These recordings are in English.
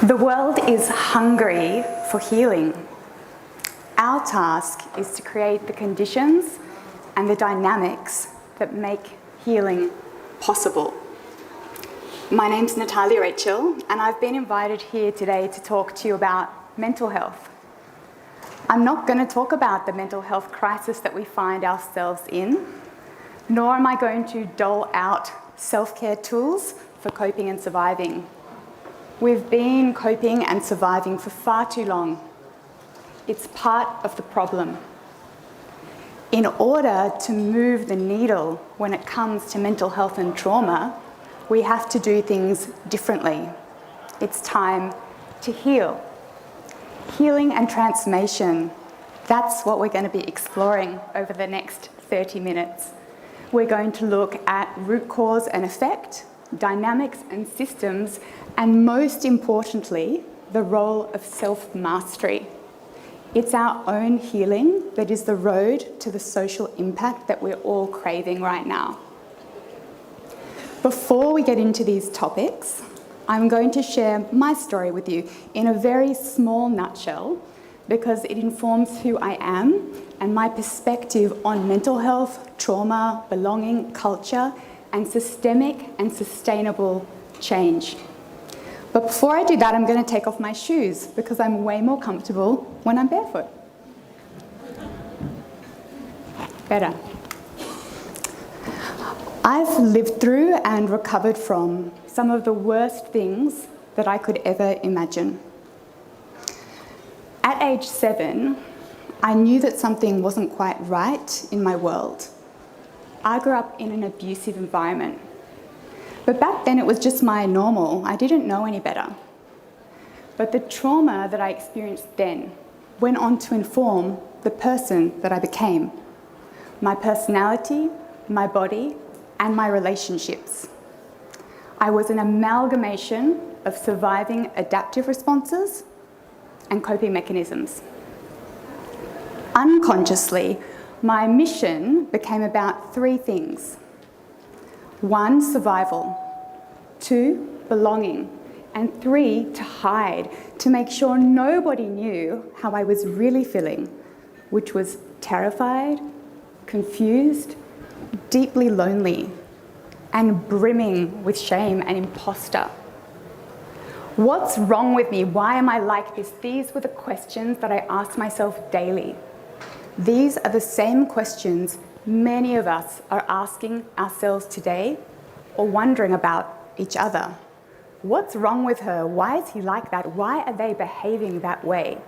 The world is hungry for healing. Our task is to create the conditions and the dynamics that make healing possible. My name's Natalia Rachel, and I've been invited here today to talk to you about mental health. I'm not going to talk about the mental health crisis that we find ourselves in, nor am I going to dole out self-care tools for coping and surviving. We've been coping and surviving for far too long. It's part of the problem. In order to move the needle when it comes to mental health and trauma, we have to do things differently. It's time to heal. Healing and transformation, that's what we're going to be exploring over the next 30 minutes. We're going to look at root cause and effect, dynamics and systems, and most importantly, the role of self-mastery. It's our own healing that is the road to the social impact that we're all craving right now. Before we get into these topics, I'm going to share my story with you in a very small nutshell because it informs who I am and my perspective on mental health, trauma, belonging, culture, and systemic and sustainable change. But before I do that, I'm going to take off my shoes because I'm way more comfortable when I'm barefoot. Better. I've lived through and recovered from some of the worst things that I could ever imagine. At age 7, I knew that something wasn't quite right in my world. I grew up in an abusive environment. But back then it was just my normal. I didn't know any better. But the trauma that I experienced then went on to inform the person that I became. My personality, my body, and my relationships. I was an amalgamation of surviving adaptive responses and coping mechanisms. Unconsciously, my mission became about 3 things. 1, survival. 2, belonging. And 3, to hide, to make sure nobody knew how I was really feeling, which was terrified, confused, deeply lonely, and brimming with shame and imposter. What's wrong with me? Why am I like this? These were the questions that I asked myself daily. These are the same questions many of us are asking ourselves today or wondering about each other. What's wrong with her? Why is he like that? Why are they behaving that way?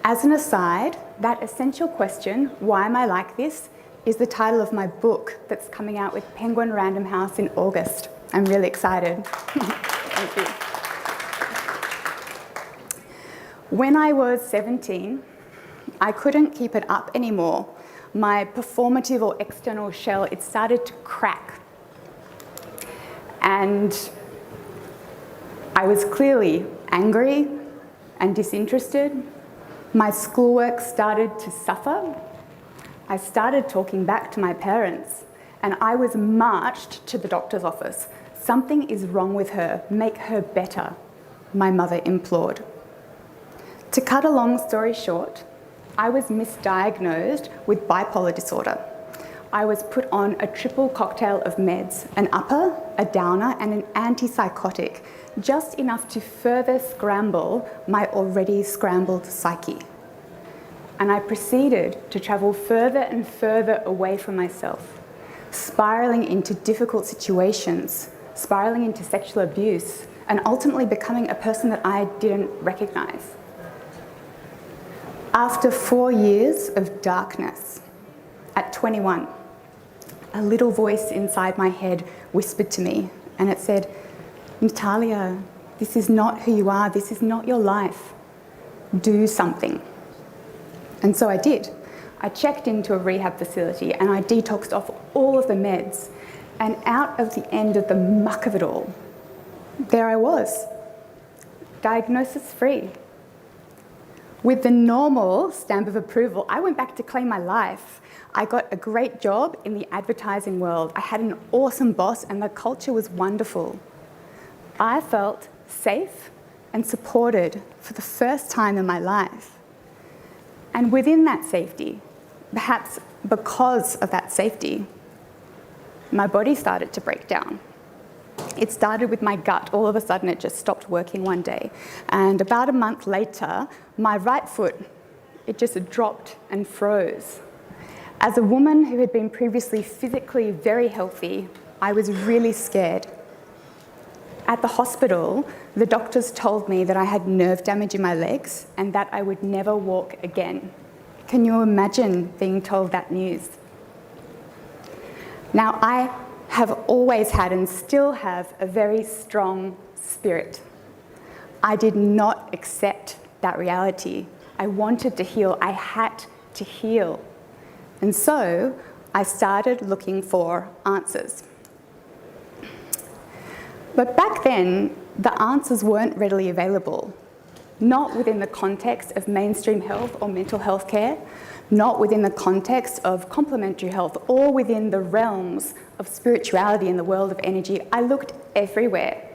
As an aside, that essential question, why am I like this, is the title of my book that's coming out with Penguin Random House in August. I'm really excited. Thank you. When I was 17, I couldn't keep it up anymore. My performative or external shell, it started to crack. And I was clearly angry and disinterested. My schoolwork started to suffer. I started talking back to my parents, and I was marched to the doctor's office. Something is wrong with her. Make her better, my mother implored. To cut a long story short, I was misdiagnosed with bipolar disorder. I was put on a triple cocktail of meds, an upper, a downer, and an antipsychotic, just enough to further scramble my already scrambled psyche. And I proceeded to travel further and further away from myself, spiraling into difficult situations, spiraling into sexual abuse, and ultimately becoming a person that I didn't recognize. After 4 years of darkness, at 21, a little voice inside my head whispered to me, and it said, Natalia, this is not who you are, this is not your life. Do something. And so I did. I checked into a rehab facility and I detoxed off all of the meds. And out of the end of the muck of it all, there I was, diagnosis free. With the normal stamp of approval, I went back to claim my life. I got a great job in the advertising world. I had an awesome boss and the culture was wonderful. I felt safe and supported for the first time in my life. And within that safety, perhaps because of that safety, my body started to break down. It started with my gut. All of a sudden, it just stopped working one day. And about a month later, my right foot, it just dropped and froze. As a woman who had been previously physically very healthy, I was really scared. At the hospital, the doctors told me that I had nerve damage in my legs and that I would never walk again. Can you imagine being told that news? Now, I have always had and still have a very strong spirit. I did not accept that reality. I wanted to heal. I had to heal. And so I started looking for answers. But back then, the answers weren't readily available. Not within the context of mainstream health or mental health care, not within the context of complementary health, or within the realms of spirituality in the world of energy. I looked everywhere.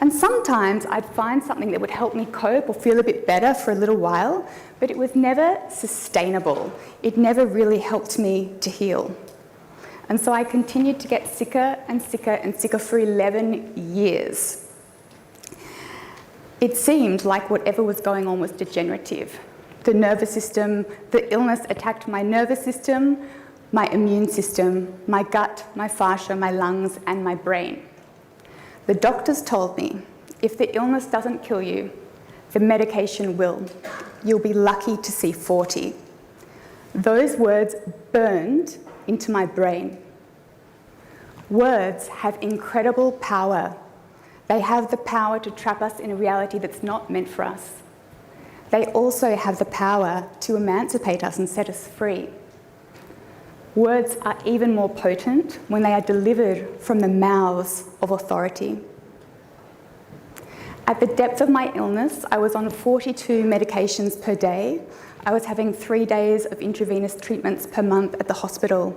And sometimes I'd find something that would help me cope or feel a bit better for a little while, but it was never sustainable. It never really helped me to heal. And so I continued to get sicker and sicker and sicker for 11 years. It seemed like whatever was going on was degenerative. The nervous system, the illness attacked my nervous system, my immune system, my gut, my fascia, my lungs, and my brain. The doctors told me, if the illness doesn't kill you, the medication will. You'll be lucky to see 40. Those words burned into my brain. Words have incredible power. They have the power to trap us in a reality that's not meant for us. They also have the power to emancipate us and set us free. Words are even more potent when they are delivered from the mouths of authority. At the depth of my illness, I was on 42 medications per day. I was having 3 days of intravenous treatments per month at the hospital.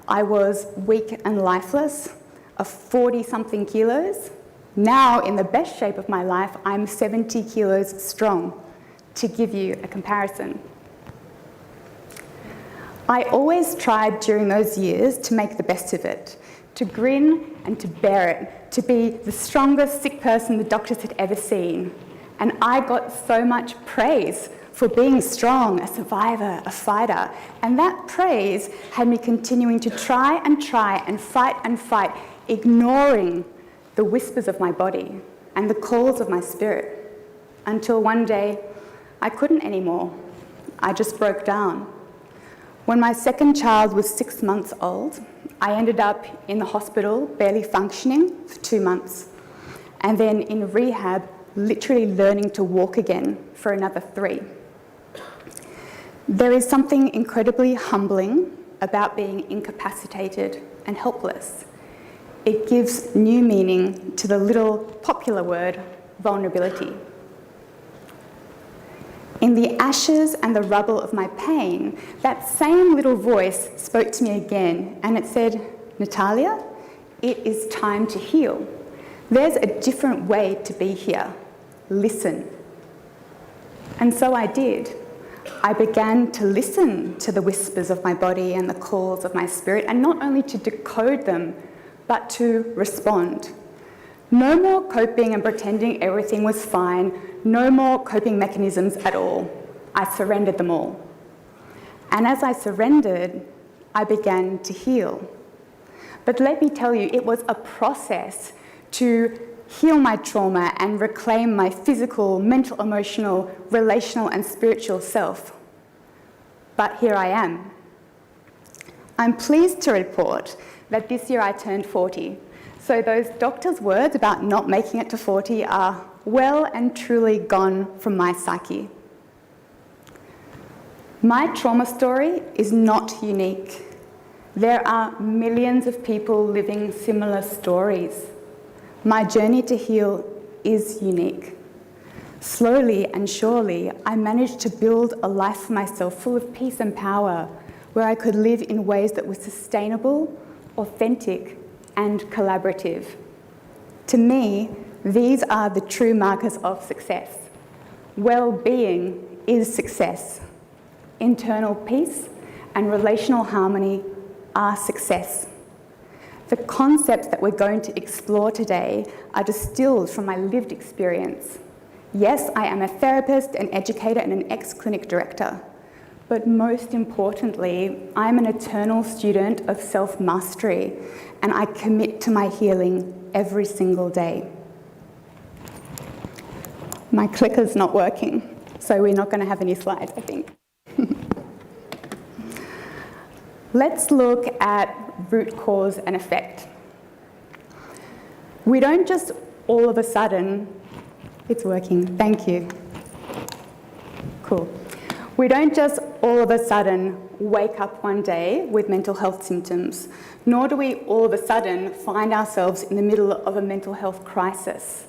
I was weak and lifeless, of 40-something kilos. Now, in the best shape of my life, I'm 70 kilos strong, to give you a comparison. I always tried during those years to make the best of it, to grin and to bear it, to be the strongest sick person the doctors had ever seen. And I got so much praise for being strong, a survivor, a fighter. And that praise had me continuing to try and fight, ignoring the whispers of my body and the calls of my spirit, until one day I couldn't anymore. I just broke down. When my second child was 6 months old, I ended up in the hospital, barely functioning, for 2 months. And then in rehab, literally learning to walk again for another 3. There is something incredibly humbling about being incapacitated and helpless. It gives new meaning to the little popular word, vulnerability. In the ashes and the rubble of my pain, that same little voice spoke to me again, and it said, Natalia, it is time to heal. There's a different way to be here. Listen. And so I did. I began to listen to the whispers of my body and the calls of my spirit, and not only to decode them, but to respond. No more coping and pretending everything was fine. No more coping mechanisms at all. I surrendered them all. And as I surrendered, I began to heal. But let me tell you, it was a process to heal my trauma and reclaim my physical, mental, emotional, relational, and spiritual self. But here I am. I'm pleased to report that this year I turned 40. So those doctors' words about not making it to 40 are well and truly gone from my psyche. My trauma story is not unique. There are millions of people living similar stories. My journey to heal is unique. Slowly and surely, I managed to build a life for myself full of peace and power, where I could live in ways that were sustainable, authentic, and collaborative. To me, These are the true markers of success. Well-being is success. Internal peace and relational harmony are success. The concepts that we're going to explore today are distilled from my lived experience. Yes, I am a therapist, an educator, and an ex-clinic director. But most importantly, I'm an eternal student of self-mastery, and I commit to my healing every single day. My clicker's not working, so we're not going to have any slides, I think. Let's look at root cause and effect. We don't just all of a sudden, it's working, thank you. Cool. We don't just all of a sudden wake up one day with mental health symptoms, nor do we all of a sudden find ourselves in the middle of a mental health crisis.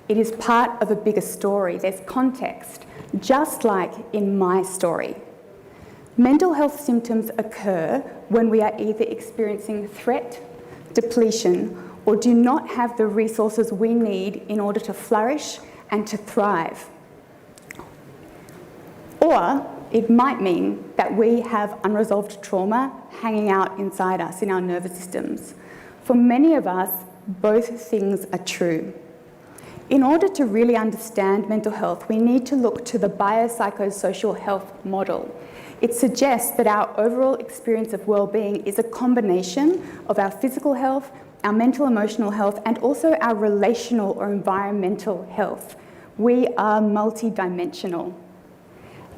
It is part of a bigger story. There's context, just like in my story. Mental health symptoms occur when we are either experiencing threat, depletion, or do not have the resources we need in order to flourish and to thrive. Or it might mean that we have unresolved trauma hanging out inside us in our nervous systems. For many of us, both things are true. In order to really understand mental health, we need to look to the biopsychosocial health model. It suggests that our overall experience of well-being is a combination of our physical health, our mental emotional health, and also our relational or environmental health. We are multidimensional.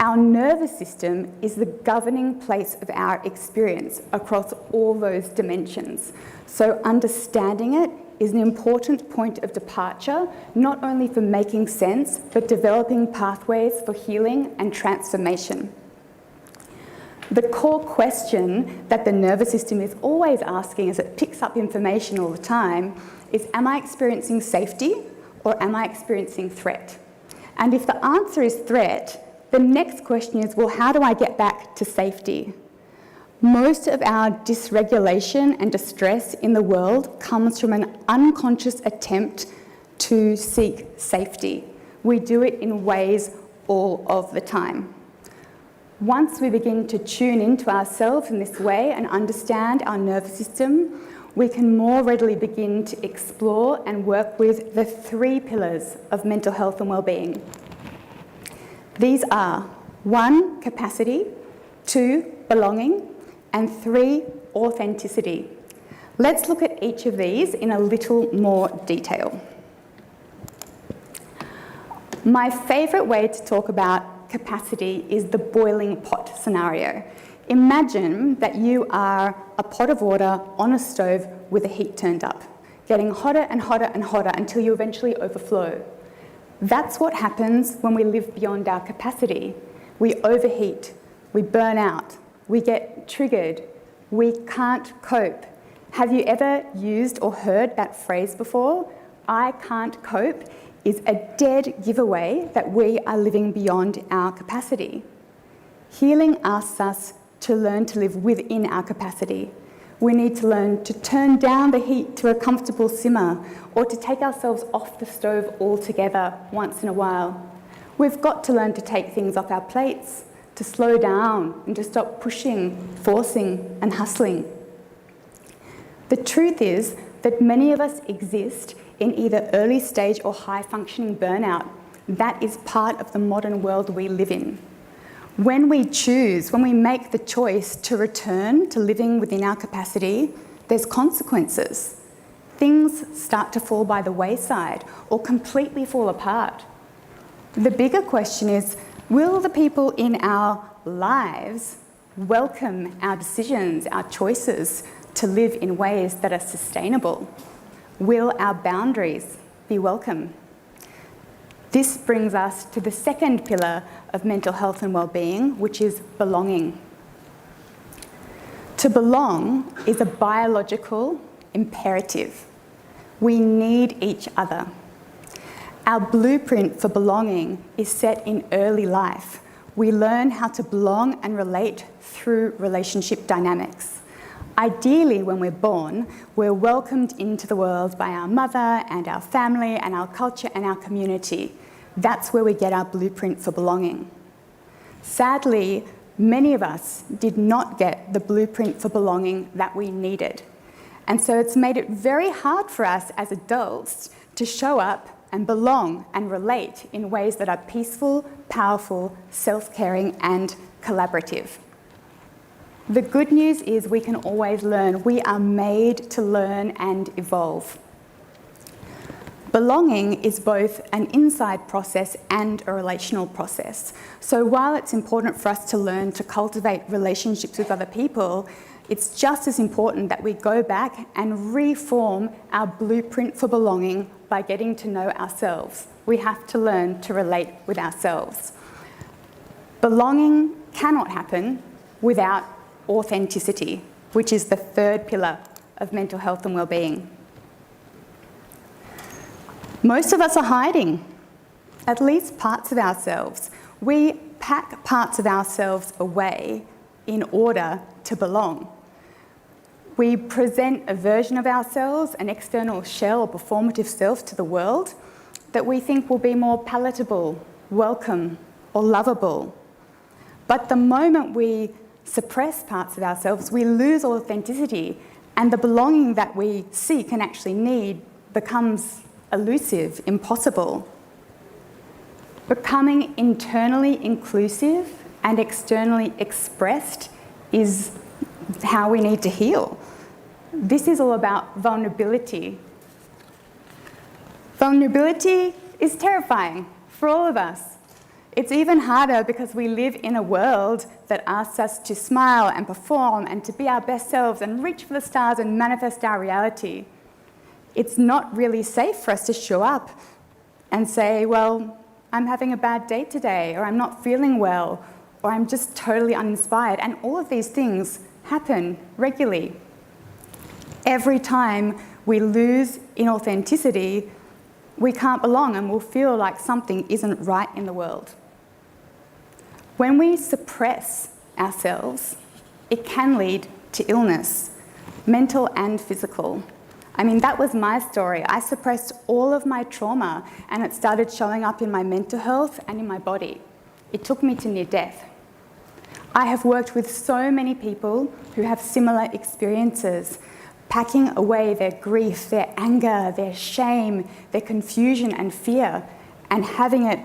Our nervous system is the governing place of our experience across all those dimensions. So understanding it is an important point of departure, not only for making sense, but developing pathways for healing and transformation. The core question that the nervous system is always asking as it picks up information all the time is, am I experiencing safety or am I experiencing threat? And if the answer is threat, the next question is, well, how do I get back to safety? Most of our dysregulation and distress in the world comes from an unconscious attempt to seek safety. We do it in ways all of the time. Once we begin to tune into ourselves in this way and understand our nervous system, we can more readily begin to explore and work with the 3 pillars of mental health and well-being. These are 1, capacity, 2, belonging, and 3, authenticity. Let's look at each of these in a little more detail. My favourite way to talk about capacity is the boiling pot scenario. Imagine that you are a pot of water on a stove with the heat turned up, getting hotter and hotter and hotter until you eventually overflow. That's what happens when we live beyond our capacity. We overheat, we burn out, we get triggered, we can't cope. Have you ever used or heard that phrase before? I can't cope is a dead giveaway that we are living beyond our capacity. Healing asks us to learn to live within our capacity. We need to learn to turn down the heat to a comfortable simmer, or to take ourselves off the stove altogether once in a while. We've got to learn to take things off our plates, to slow down and to stop pushing, forcing and hustling. The truth is that many of us exist in either early stage or high functioning burnout. That is part of the modern world we live in. When we make the choice to return to living within our capacity, there's consequences. Things start to fall by the wayside or completely fall apart. The bigger question is, will the people in our lives welcome our decisions, our choices to live in ways that are sustainable? Will our boundaries be welcome? This brings us to the second pillar of mental health and well-being, which is belonging. To belong is a biological imperative. We need each other. Our blueprint for belonging is set in early life. We learn how to belong and relate through relationship dynamics. Ideally, when we're born, we're welcomed into the world by our mother and our family and our culture and our community. That's where we get our blueprint for belonging. Sadly, many of us did not get the blueprint for belonging that we needed. And so it's made it very hard for us as adults to show up and belong and relate in ways that are peaceful, powerful, self-caring, and collaborative. The good news is we can always learn. We are made to learn and evolve. Belonging is both an inside process and a relational process. So while it's important for us to learn to cultivate relationships with other people, it's just as important that we go back and reform our blueprint for belonging by getting to know ourselves. We have to learn to relate with ourselves. Belonging cannot happen without authenticity, which is the third pillar of mental health and well-being. Most of us are hiding at least parts of ourselves. We pack parts of ourselves away in order to belong. We present a version of ourselves, an external shell or performative self to the world that we think will be more palatable, welcome, or lovable. But the moment we suppress parts of ourselves, we lose authenticity, and the belonging that we seek and actually need becomes elusive, impossible. Becoming internally inclusive and externally expressed is how we need to heal. This is all about vulnerability. Vulnerability is terrifying for all of us. It's even harder because we live in a world that asks us to smile and perform and to be our best selves and reach for the stars and manifest our reality. It's not really safe for us to show up and say, well, I'm having a bad day today, or I'm not feeling well, or I'm just totally uninspired. And all of these things happen regularly. Every time we lose inauthenticity, we can't belong and we'll feel like something isn't right in the world. When we suppress ourselves, it can lead to illness, mental and physical. I mean, that was my story. I suppressed all of my trauma and it started showing up in my mental health and in my body. It took me to near death. I have worked with so many people who have similar experiences, packing away their grief, their anger, their shame, their confusion and fear, and having it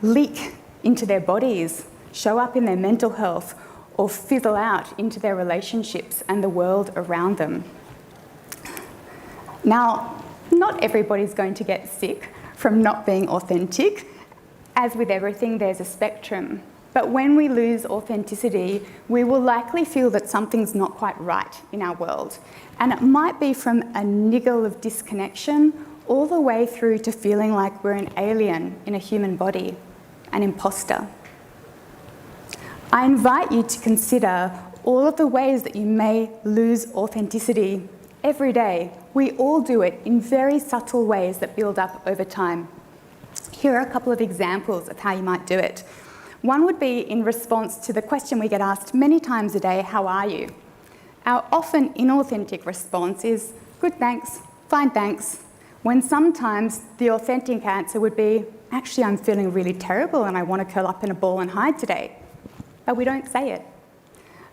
leak into their bodies, show up in their mental health, or fizzle out into their relationships and the world around them. Now, not everybody's going to get sick from not being authentic. As with everything, there's a spectrum. But when we lose authenticity, we will likely feel that something's not quite right in our world. And it might be from a niggle of disconnection all the way through to feeling like we're an alien in a human body, an imposter. I invite you to consider all of the ways that you may lose authenticity every day. We all do it in very subtle ways that build up over time. Here are a couple of examples of how you might do it. One would be in response to the question we get asked many times a day, how are you? Our often inauthentic response is, good thanks, fine thanks, when sometimes the authentic answer would be, actually I'm feeling really terrible and I want to curl up in a ball and hide today. But we don't say it.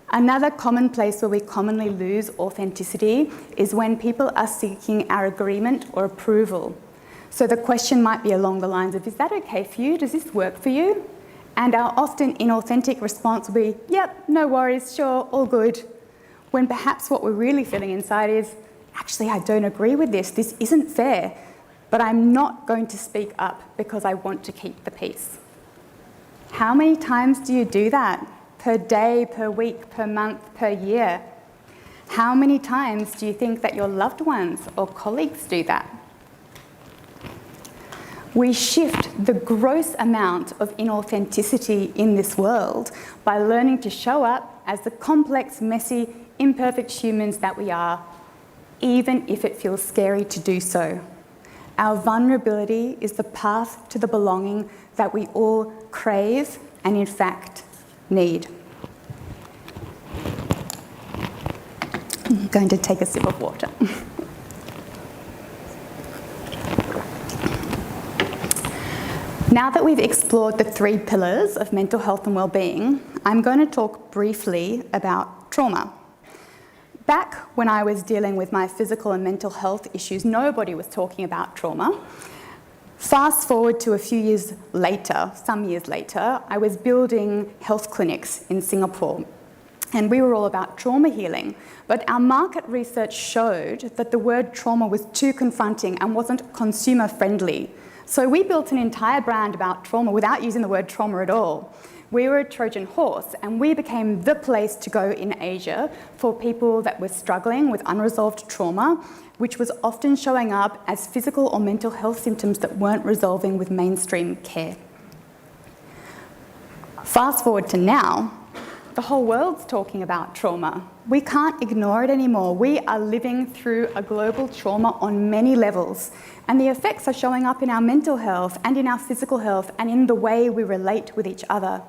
Another common place where we commonly lose authenticity is when people are seeking our agreement or approval. So the question might be along the lines of, is that okay for you? Does this work for you? And our often inauthentic response will be, yep, no worries, sure, all good. When perhaps what we're really feeling inside is, actually, I don't agree with this. This isn't fair, but I'm not going to speak up because I want to keep the peace. How many times do you do that? Per day, per week, per month, per year? How many times do you think that your loved ones or colleagues do that? We shift the gross amount of inauthenticity in this world by learning to show up as the complex, messy, imperfect humans that we are, even if it feels scary to do so. Our vulnerability is the path to the belonging that we all crave and, in fact, need. going to take a sip of water. Now that we've explored the 3 pillars of mental health and well-being, I'm going to talk briefly about trauma. Back when I was dealing with my physical and mental health issues, nobody was talking about trauma. Fast forward to a few years later, some years later, I was building health clinics in Singapore. And we were all about trauma healing. But our market research showed that the word trauma was too confronting and wasn't consumer friendly. So we built an entire brand about trauma without using the word trauma at all. We were a Trojan horse, and we became the place to go in Asia for people that were struggling with unresolved trauma, which was often showing up as physical or mental health symptoms that weren't resolving with mainstream care. Fast forward to now, the whole world's talking about trauma. We can't ignore it anymore. We are living through a global trauma on many levels, and the effects are showing up in our mental health and in our physical health and in the way we relate with each other.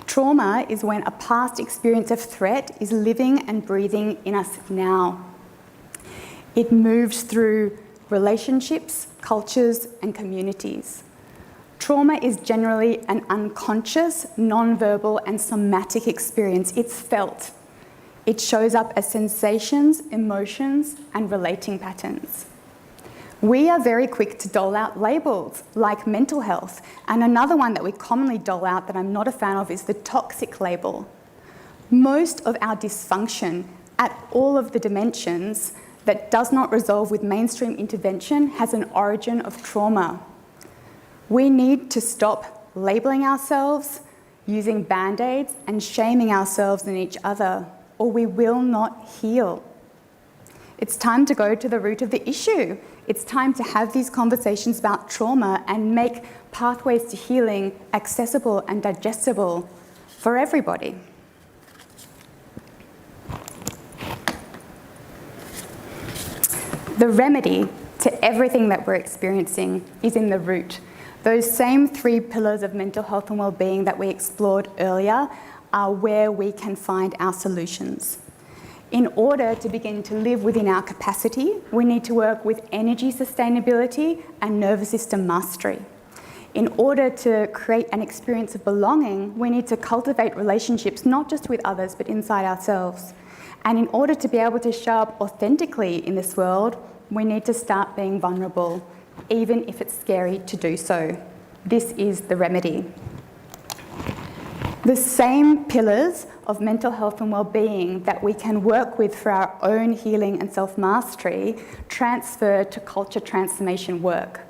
Trauma is when a past experience of threat is living and breathing in us now. It moves through relationships, cultures, and communities. Trauma is generally an unconscious, non-verbal, and somatic experience. It's felt. It shows up as sensations, emotions, and relating patterns. We are very quick to dole out labels like mental health, and another one that we commonly dole out that I'm not a fan of is the toxic label. Most of our dysfunction at all of the dimensions that does not resolve with mainstream intervention has an origin of trauma. We need to stop labeling ourselves, using band-aids, and shaming ourselves and each other, or we will not heal. It's time to go to the root of the issue. It's time to have these conversations about trauma and make pathways to healing accessible and digestible for everybody. The remedy to everything that we're experiencing is in the root. Those same 3 pillars of mental health and well-being that we explored earlier are where we can find our solutions. In order to begin to live within our capacity, we need to work with energy sustainability and nervous system mastery. In order to create an experience of belonging, we need to cultivate relationships not just with others, but inside ourselves. And in order to be able to show up authentically in this world, we need to start being vulnerable, even if it's scary to do so. This is the remedy. The same pillars of mental health and well-being that we can work with for our own healing and self-mastery transfer to culture transformation work.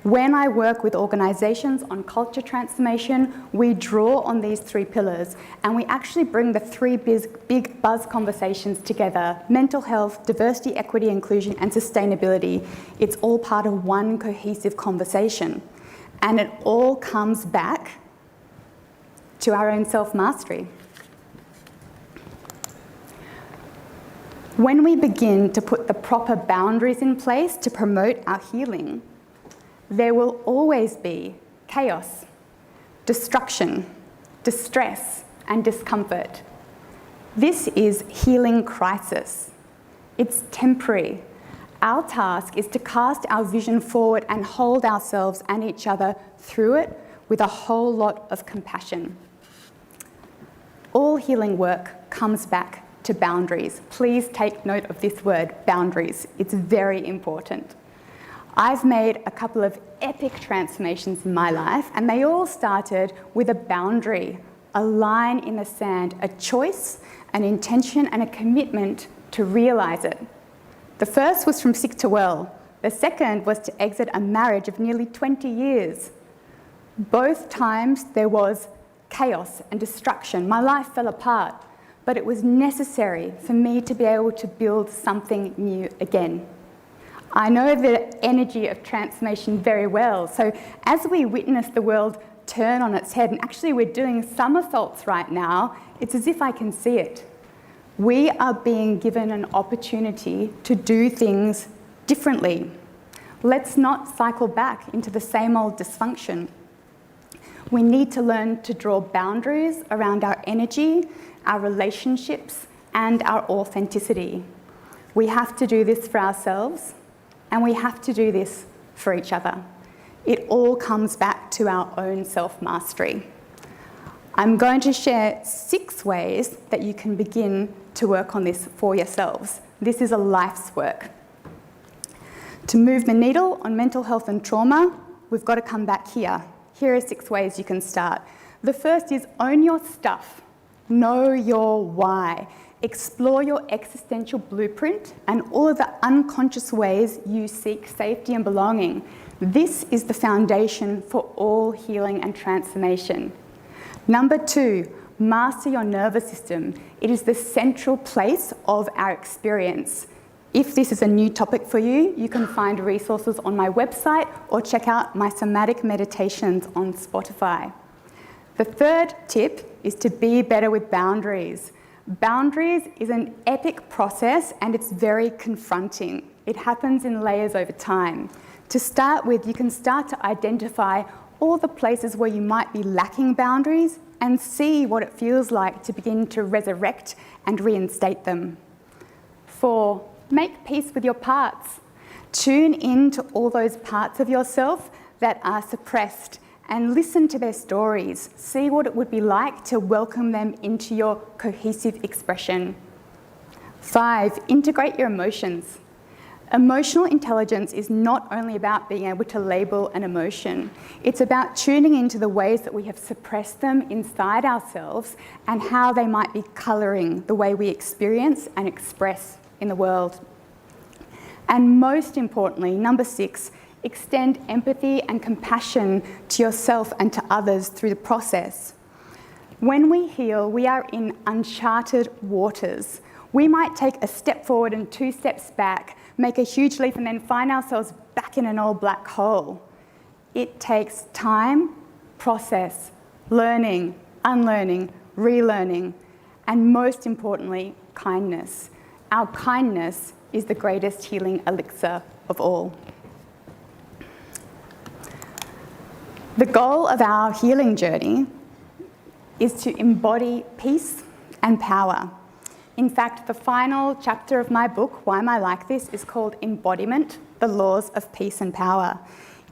When I work with organisations on culture transformation, we draw on these 3 pillars and we actually bring the 3 big buzz conversations together: mental health, diversity, equity, inclusion, and sustainability. It's all part of one cohesive conversation, and it all comes back to our own self-mastery. When we begin to put the proper boundaries in place to promote our healing, there will always be chaos, destruction, distress, and discomfort. This is healing crisis. It's temporary. Our task is to cast our vision forward and hold ourselves and each other through it with a whole lot of compassion. All healing work comes back to boundaries. Please take note of this word, boundaries. It's very important. I've made a couple of epic transformations in my life, and they all started with a boundary, a line in the sand, a choice, an intention, and a commitment to realise it. The first was from sick to well. The second was to exit a marriage of nearly 20 years. Both times there was chaos and destruction. My life fell apart, but it was necessary for me to be able to build something new again. I know the energy of transformation very well, so as we witness the world turn on its head, and actually we're doing somersaults right now, it's as if I can see it. We are being given an opportunity to do things differently. Let's not cycle back into the same old dysfunction. We need to learn to draw boundaries around our energy, our relationships, and our authenticity. We have to do this for ourselves, and we have to do this for each other. It all comes back to our own self-mastery. I'm going to share 6 ways that you can begin to work on this for yourselves. This is a life's work. To move the needle on mental health and trauma, we've got to come back here. Here are 6 ways you can start. The first is own your stuff. Know your why. Explore your existential blueprint and all of the unconscious ways you seek safety and belonging. This is the foundation for all healing and transformation. Number 2, master your nervous system. It is the central place of our experience. If this is a new topic for you, you can find resources on my website or check out my somatic meditations on Spotify. The third tip is to be better with boundaries. Boundaries is an epic process and it's very confronting. It happens in layers over time. To start with, you can start to identify all the places where you might be lacking boundaries and see what it feels like to begin to resurrect and reinstate them. 4, make peace with your parts. Tune in to all those parts of yourself that are suppressed and listen to their stories. See what it would be like to welcome them into your cohesive expression. 5, integrate your emotions. Emotional intelligence is not only about being able to label an emotion. It's about tuning into the ways that we have suppressed them inside ourselves and how they might be colouring the way we experience and express in the world. And most importantly, number 6, extend empathy and compassion to yourself and to others through the process. When we heal, we are in uncharted waters. We might take a step forward and 2 steps back, make a huge leap and then find ourselves back in an old black hole. It takes time, process, learning, unlearning, relearning, and most importantly, kindness. Our kindness is the greatest healing elixir of all. The goal of our healing journey is to embody peace and power. In fact, the final chapter of my book, Why Am I Like This, is called Embodiment, the Laws of Peace and Power.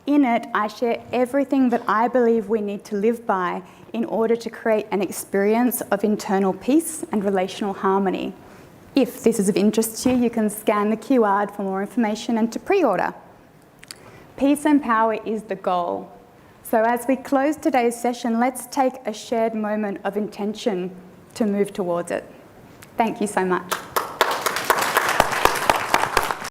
In it, I share everything that I believe we need to live by in order to create an experience of internal peace and relational harmony. If this is of interest to you, you can scan the QR for more information and to pre-order. Peace and power is the goal. So as we close today's session, let's take a shared moment of intention to move towards it. Thank you so much.